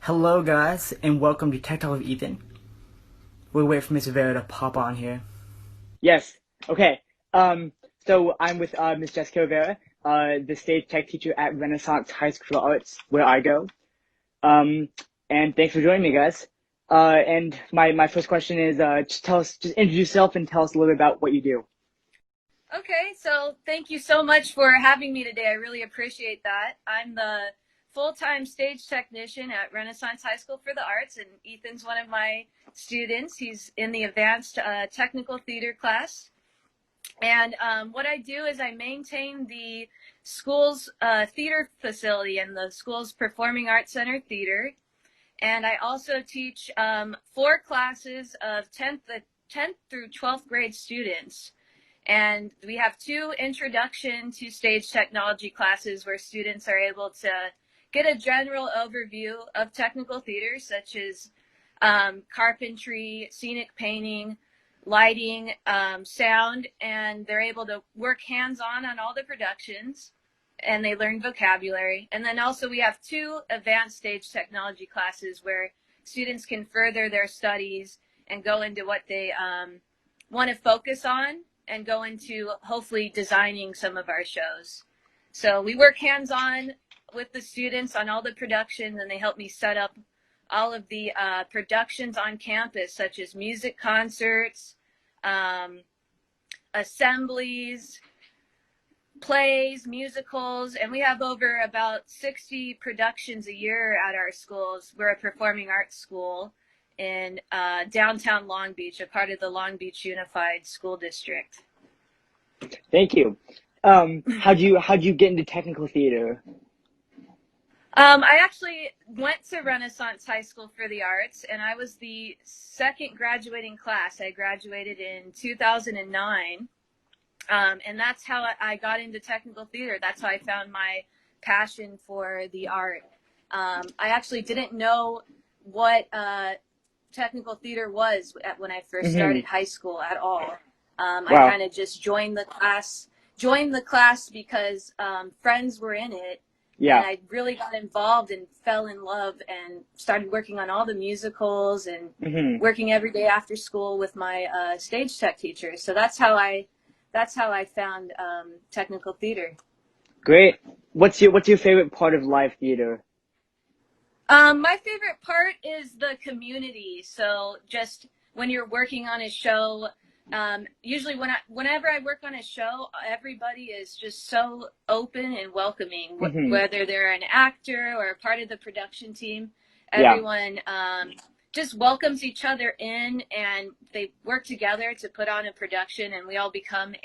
Hello, guys, and welcome to Tech Talk with Ethan. We'll wait for Miss Rivera to pop on here. Yes. Okay. So I'm with Miss Jessica Rivera, the stage tech teacher at Renaissance High School for the Arts, where I go. And thanks for joining me, guys. And my first question is, just introduce yourself and tell us a little bit about what you do. Okay, so thank you so much for having me today. I really appreciate that. I'm the full-time stage technician at Renaissance High School for the Arts, and Ethan's one of my students. He's in the advanced technical theater class. And what I do is I maintain the school's theater facility and the school's Performing Arts Center theater. And I also teach 4 classes of 10th through 12th grade students. And we have 2 introduction to stage technology classes where students are able to get a general overview of technical theater, such as carpentry, scenic painting, lighting, sound, and they're able to work hands-on on all the productions, and they learn vocabulary. And then also we have 2 advanced stage technology classes where students can further their studies and go into what they want to focus on, and go into hopefully designing some of our shows. So we work hands-on with the students on all the productions, and they help me set up all of the productions on campus, such as music concerts, assemblies, plays, musicals, and we have over about 60 productions a year at our schools. We're a performing arts school in downtown Long Beach, a part of the Long Beach Unified School District. Thank you. How'd you get into technical theater? I actually went to Renaissance High School for the Arts, and I was the second graduating class. I graduated in 2009, and that's how I got into technical theater. That's how I found my passion for the art. I actually didn't know what technical theater was when I first started high school at all. Wow. I kind of just joined the class because friends were in it. Yeah. And I really got involved and fell in love and started working on all the musicals and working every day after school with my stage tech teacher. So that's how I found technical theater. Great. What's your favorite part of live theater? My favorite part is the community. So just when you're working on a show, usually whenever I work on a show, everybody is just so open and welcoming, whether they're an actor or a part of the production team. Everyone just welcomes each other in, and they work together to put on a production, and we all become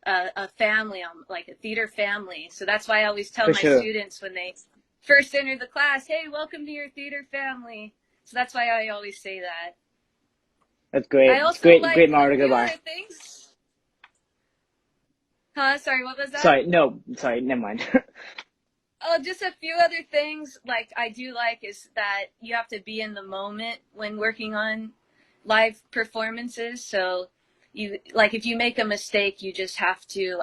a family, like a theater family. So that's why I always tell my students when they first enter the class, hey, welcome to your theater family. So that's why I always say that. That's great. I also great like to go by. Sorry, what was that? Sorry, never mind. Oh, just a few other things like I do like is that you have to be in the moment when working on live performances. So if you make a mistake, you just have to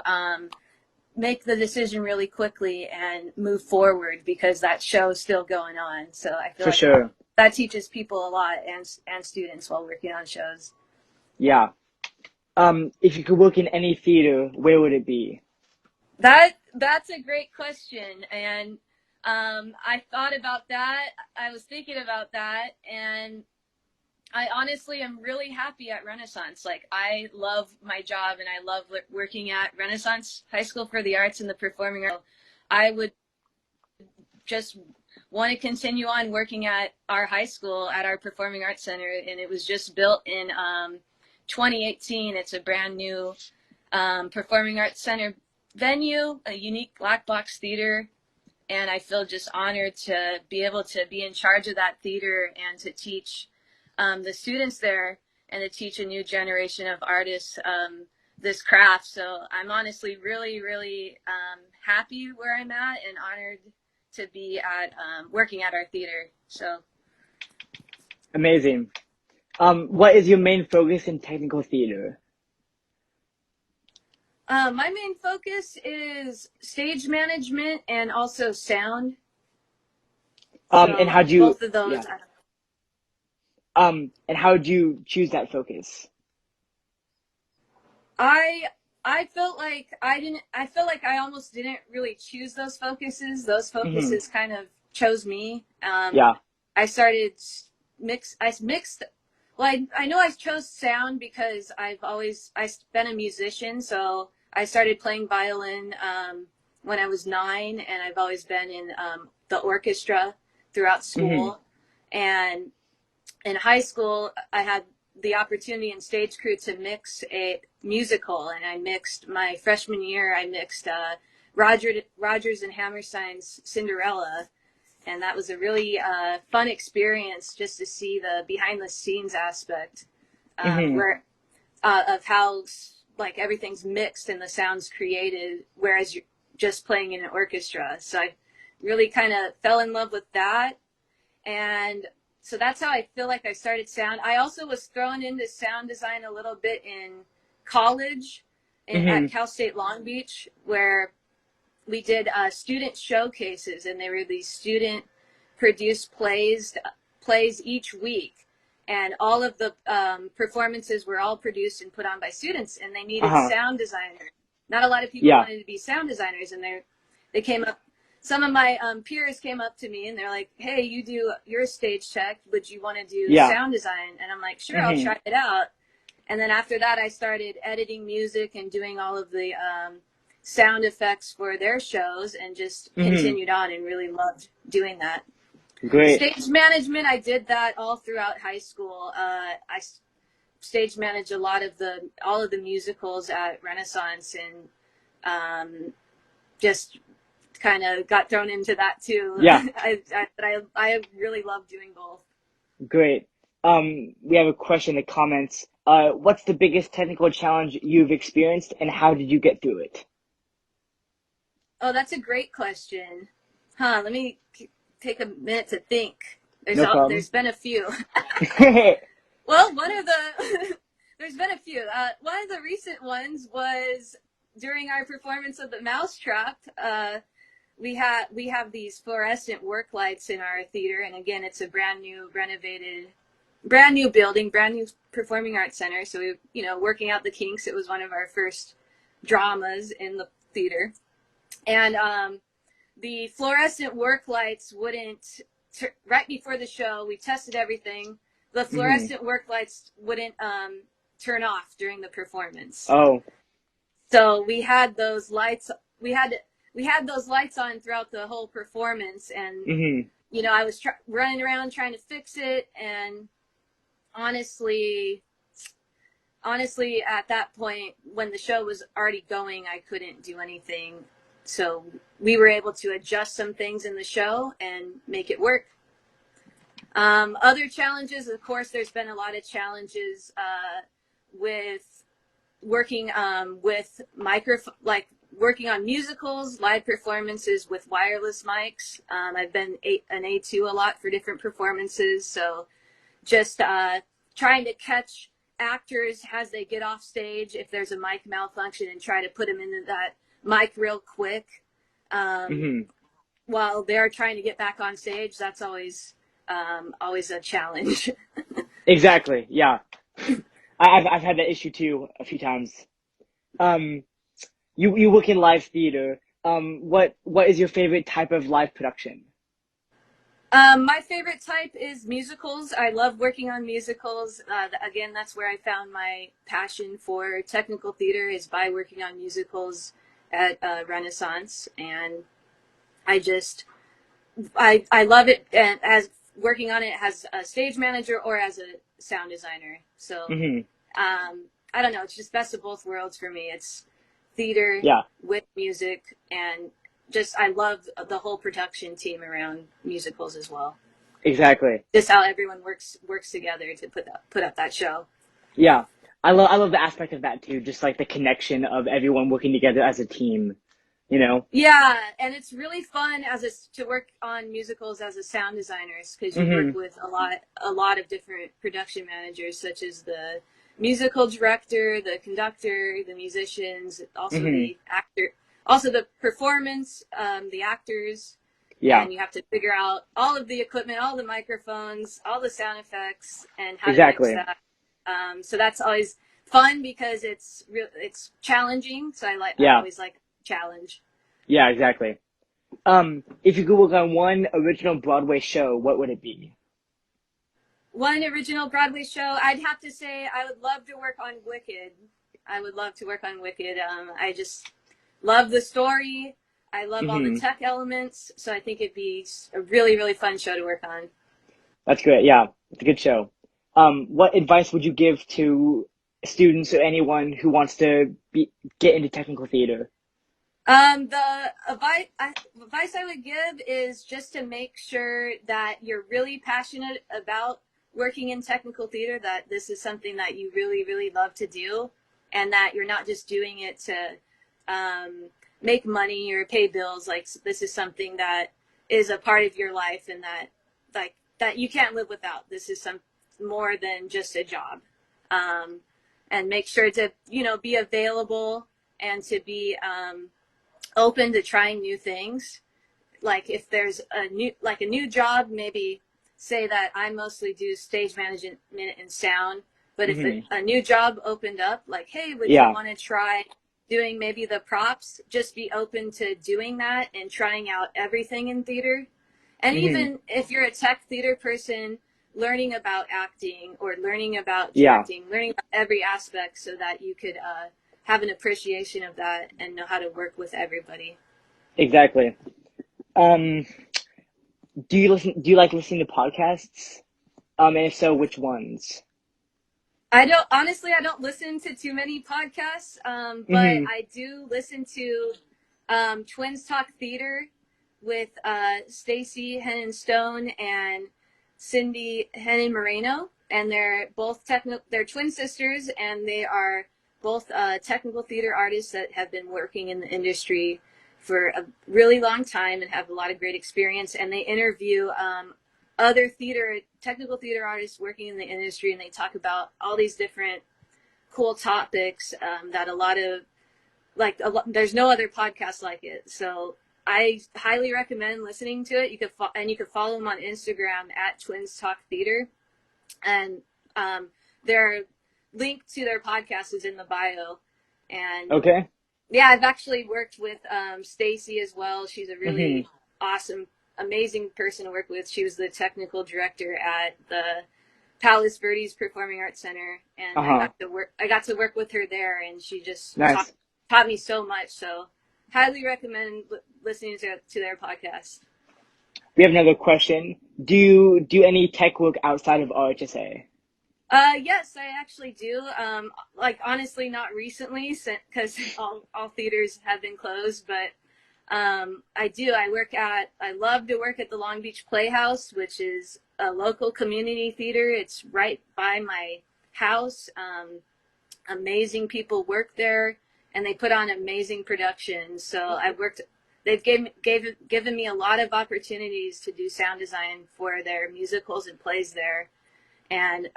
make the decision really quickly and move forward because that show is still going on. So I feel like that teaches people a lot and students while working on shows. Yeah. If you could work in any theater, where would it be? That's a great question, and I thought about that. I was thinking about that, and I honestly am really happy at Renaissance. Like, I love my job, and I love working at Renaissance High School for the Arts and the Performing Arts. I would just want to continue on working at our high school, at our Performing Arts Center, and it was just built in 2018. It's a brand new Performing Arts Center venue, a unique black box theater, and I feel just honored to be able to be in charge of that theater and to teach the students there and to teach a new generation of artists this craft. So I'm honestly really, really happy where I'm at and honored to be at working at our theater. So amazing. What is your main focus in technical theater? My main focus is stage management and also sound. And So how'd you, both of those. yeah. And how'd you choose that focus? I I felt like I felt like I almost didn't really choose those focuses. Those Hmm. focuses kind of chose me. Yeah. I started I mixed. Well, I know I chose sound because I've been a musician, so I started playing violin when I was 9, and I've always been in the orchestra throughout Hmm. school. And in high school, I had the opportunity in stage crew to mix a musical, and I mixed my freshman year. I mixed Rogers and Hammerstein's Cinderella, and that was a really fun experience just to see the behind the scenes aspect Hmm. where of how like everything's mixed and the sounds created, whereas you're just playing in an orchestra. So I really kind of fell in love with that, and so that's how I feel like I started sound. I also was thrown into sound design a little bit in college at Hmm. Cal State Long Beach, where we did student showcases, and they were these student produced plays each week, and all of the performances were all produced and put on by students, and they needed Uh-huh. sound designers. Not a lot of people Yeah. wanted to be sound designers, and they came up. Some of my peers came up to me and they're like, "Hey, you're a stage tech. Would you want to do Yeah. sound design?" And I'm like, "Sure, I'll Hmm. try it out." And then after that, I started editing music and doing all of the sound effects for their shows, and just Hmm. continued on and really loved doing that. Great. Stage management, I did that all throughout high school. I stage managed all of the musicals at Renaissance, and just kind of got thrown into that too. Yeah. I really love doing both. Great. We have a question in the comments. What's the biggest technical challenge you've experienced, and how did you get through it? Oh, that's a great question. Huh? Let me take a minute to think. No problem. There's been a few. Well, one of the there's been a few. One of the recent ones was during our performance of the Mousetrap. We have these fluorescent work lights in our theater, and again, it's a brand new, renovated, brand new building, brand new performing arts center. So we, working out the kinks. It was one of our first dramas in the theater, and the fluorescent work lights wouldn't. Right before the show, we tested everything. The Hmm. fluorescent work lights wouldn't turn off during the performance. Oh. So we had those lights. We had those lights on throughout the whole performance, and Hmm. I was running around trying to fix it. And honestly, at that point, when the show was already going, I couldn't do anything. So we were able to adjust some things in the show and make it work. Other challenges, of course, there's been a lot of challenges with working with like working on musicals, live performances with wireless mics. I've been an A2 a lot for different performances, so just trying to catch actors as they get off stage if there's a mic malfunction, and try to put them into that mic real quick um, Hmm. while they're trying to get back on stage. That's always a challenge. Exactly. Yeah. I've had that issue too a few times. Um, you work in live theater. What is your favorite type of live production? My favorite type is musicals. I love working on musicals. Again, that's where I found my passion for technical theater, is by working on musicals at Renaissance, and I just I love it, and as working on it as a stage manager or as a sound designer. So Hmm. I don't know. It's just best of both worlds for me. It's theater Yeah. with music, and just I love the whole production team around musicals as well. Exactly. Just how everyone works together to put up that show. Yeah. I love the aspect of that too. Just like the connection of everyone working together as a team. You know. Yeah, and it's really fun to work on musicals as a sound designer, because you work Hmm. with a lot of different production managers, such as the musical director, the conductor, the musicians, also Hmm. the actor, also the performance, the actors. Yeah. And you have to figure out all of the equipment, all the microphones, all the sound effects, and how to mix Exactly. that. So that's always fun because it's challenging. So I Yeah. always like challenge. Yeah, exactly. If you could work on one original Broadway show, what would it be? One original Broadway show, I'd have to say I would love to work on Wicked. I would love to work on Wicked. I just love the story. I love all the tech elements, so I think it'd be a really, really fun show to work on. That's great. Yeah, it's a good show. What advice would you give to students or anyone who wants to get into technical theater? The advice I would give is just to make sure that you're really passionate about working in technical theater, that this is something that you really, really love to do, and that you're not just doing it to make money or pay bills. Like, this is something that is a part of your life, and that you can't live without. This is some more than just a job. And make sure to, be available and to be open to trying new things. Like, if there's a new job, maybe say that I mostly do stage management and sound, but if a new job opened up, like, hey, would you want to try doing maybe the props? Just be open to doing that and trying out everything in theater. And even if you're a tech theater person, learning about acting or learning about directing, learning about every aspect so that you could have an appreciation of that and know how to work with everybody. Exactly. Do you like listening to podcasts? And if so, which ones? I don't listen to too many podcasts, but I do listen to Twins Talk Theater with Stacy Hennon Stone and Cindy Hennon Moreno, and they're both they're twin sisters, and they are both technical theater artists that have been working in the industry for a really long time and have a lot of great experience, and they interview other technical theater artists working in the industry, and they talk about all these different cool topics that there's no other podcast like it. So I highly recommend listening to it. You could follow them on Instagram at Twins Talk Theater, and their link to their podcast is in the bio. And yeah, I've actually worked with Stacy as well. She's a really awesome, amazing person to work with. She was the technical director at the Palos Verdes Performing Arts Center, and I got to work with her there, and she just taught me so much. So highly recommend listening to their podcast. We have another question. Do you do any tech work outside of RHSA? Yes, I actually do. Honestly, not recently, because all theaters have been closed, but I do. I love to work at the Long Beach Playhouse, which is a local community theater. It's right by my house. Amazing people work there, and they put on amazing productions. So they've given me a lot of opportunities to do sound design for their musicals and plays there. And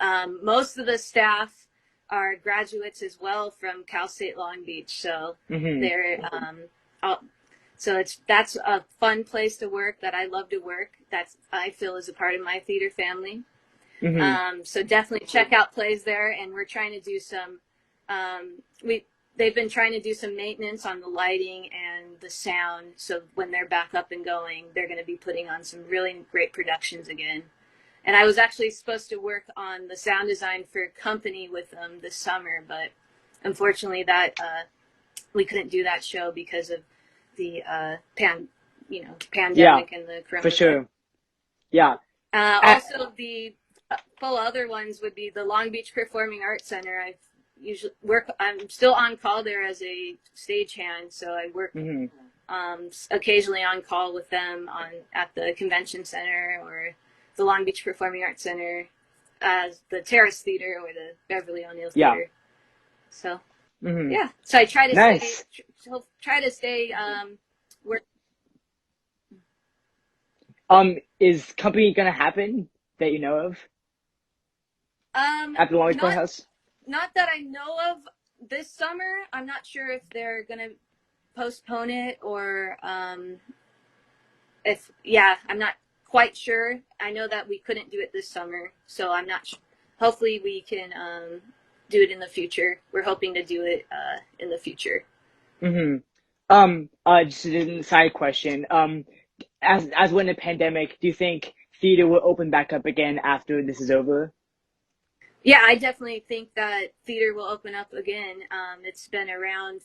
most of the staff are graduates as well from Cal State Long Beach. So they're that's a fun place to work that I love to work. I feel is a part of my theater family. So definitely check out plays there. And we're trying to do some. They've been trying to do some maintenance on the lighting and the sound. So when they're back up and going, they're going to be putting on some really great productions again. And I was actually supposed to work on the sound design for Company with them this summer, but unfortunately we couldn't do that show because of the pandemic and the coronavirus. For sure. Yeah. Also, the full other ones would be the Long Beach Performing Arts Center. I'm still on call there as a stagehand, so I work occasionally on call with them at the convention center or the Long Beach Performing Arts Center, as the Terrace Theater or the Beverly O'Neill Theater. So so I try to stay work. Is Company gonna happen that you know of? At the Long Beach Playhouse? Not that I know of this summer. I'm not sure if they're gonna postpone it or I'm not quite sure. I know that we couldn't do it this summer, so I'm not sure. Hopefully we can do it in the future. We're hoping to do it in the future. Just a side question. As we're in a pandemic, do you think theater will open back up again after this is over? Yeah, I definitely think that theater will open up again. It's been around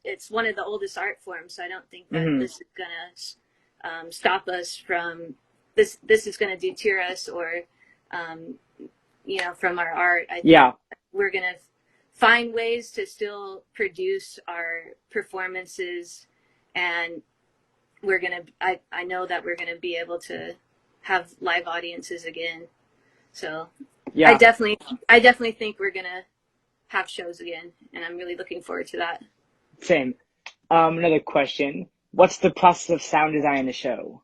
it's one of the oldest art forms, so I don't think that this is gonna stop us from this. This is gonna deter us or, from our art. I think we're gonna find ways to still produce our performances, and I know that we're gonna be able to have live audiences again. So Yeah. I definitely think we're gonna have shows again, and I'm really looking forward to that. Same. Another question. What's the process of sound design in the show?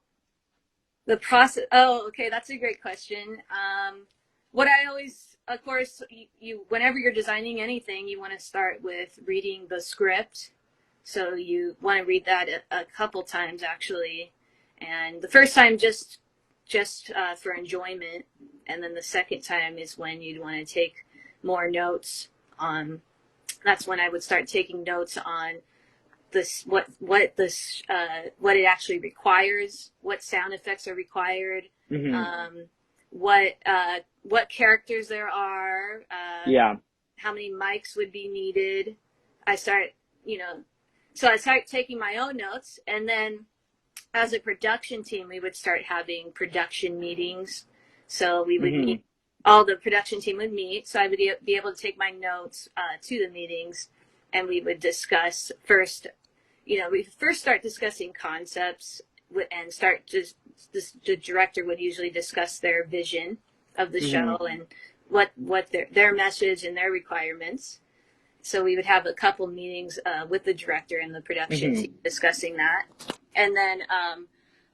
The process. Oh, okay, that's a great question. What I always, of course, you whenever you're designing anything, you want to start with reading the script. So you want to read that a couple times actually, and the first time just for enjoyment, and then the second time is when you'd want to take more notes on. That's when I would start taking notes on this what it actually requires, what sound effects are required, what characters there are, how many mics would be needed. I start taking my own notes, and then as a production team, we would start having production meetings. So we would meet, all the production team would meet. So I would be able to take my notes to the meetings, and we would discuss first. We first start discussing concepts and the director would usually discuss their vision of the show and what their message and their requirements. So we would have a couple meetings with the director and the production team discussing that. And then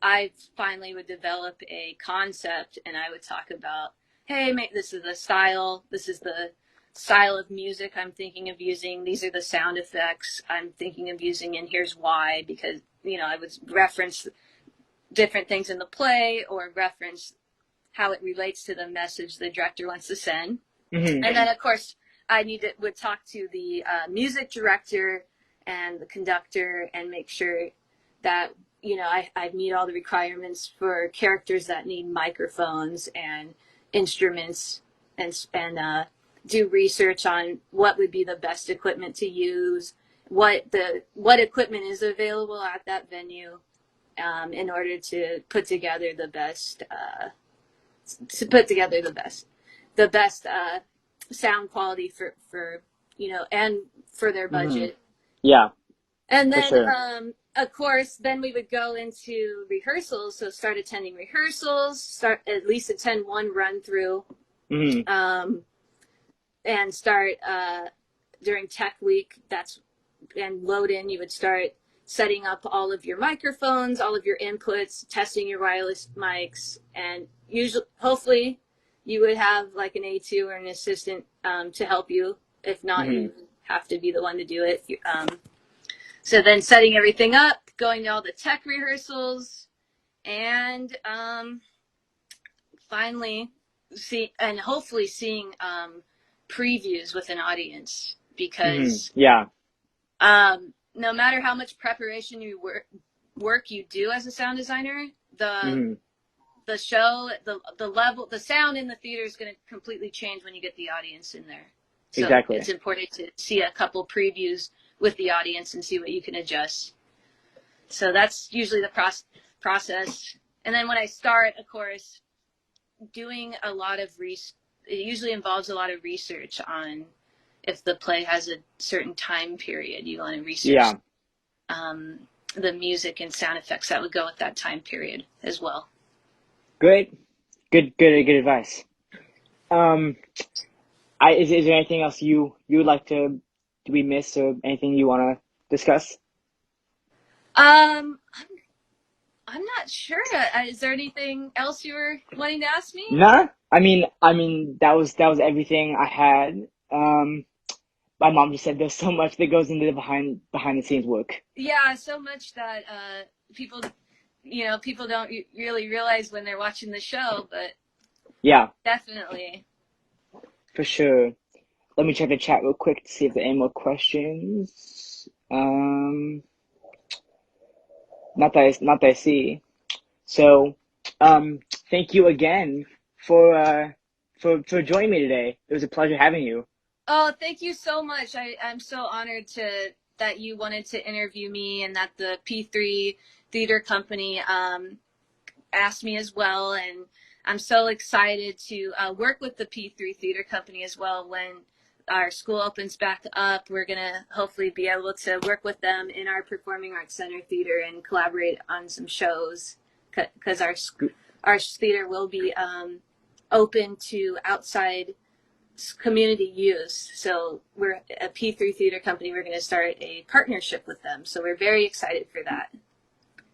I finally would develop a concept, and I would talk about, hey, this is the style. This is the style of music I'm thinking of using. These are the sound effects I'm thinking of using, and here's why. Because, I would reference different things in the play or reference how it relates to the message the director wants to send. And then, of course, would talk to the music director and the conductor and make sure that I meet all the requirements for characters that need microphones and instruments, and do research on what would be the best equipment to use, what equipment is available at that venue, in order to put together the best sound quality for and for their budget. Yeah. And then, sure. Of course, then we would go into rehearsals. So start attending rehearsals, at least attend one run through, and start during tech week. And load in. You would start setting up all of your microphones, all of your inputs, testing your wireless mics, and hopefully you would have like an A2 or an assistant to help you. If not, you have to be the one to do it. So then setting everything up, going to all the tech rehearsals, and finally hopefully seeing previews with an audience, because no matter how much preparation you work you do as a sound designer, the show, the level, the sound in the theater is going to completely change when you get the audience in there. So exactly. It's important to see a couple previews with the audience and see what you can adjust. So that's usually the process. And then when I start, of course, doing a lot of it usually involves a lot of research on if the play has a certain time period. You want to research the music and sound effects that would go with that time period as well. Great. Good advice. Is there anything else you would like to we miss, or anything you want to discuss? I'm not sure. Is there anything else you were wanting to ask me? Nah. I mean that was everything I had. My mom just said there's so much that goes into the behind the scenes work. Yeah, so much that people people don't really realize when they're watching the show, but Yeah, definitely. for sure. Let me check the chat real quick to see if there are any more questions. Not that I see. So, thank you again for joining me today. It was a pleasure having you. Oh, thank you so much. I'm so honored that you wanted to interview me and that the P3 Theater Company asked me as well. And I'm so excited to work with the P3 Theater Company as well when our school opens back up. We're going to hopefully be able to work with them in our Performing Arts Center theater and collaborate on some shows because our theater will be open to outside community use. So we're a P3 Theater Company. We're going to start a partnership with them. So we're very excited for that.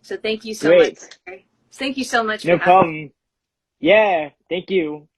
So thank you so much. Thank you so much. No problem. Yeah, thank you.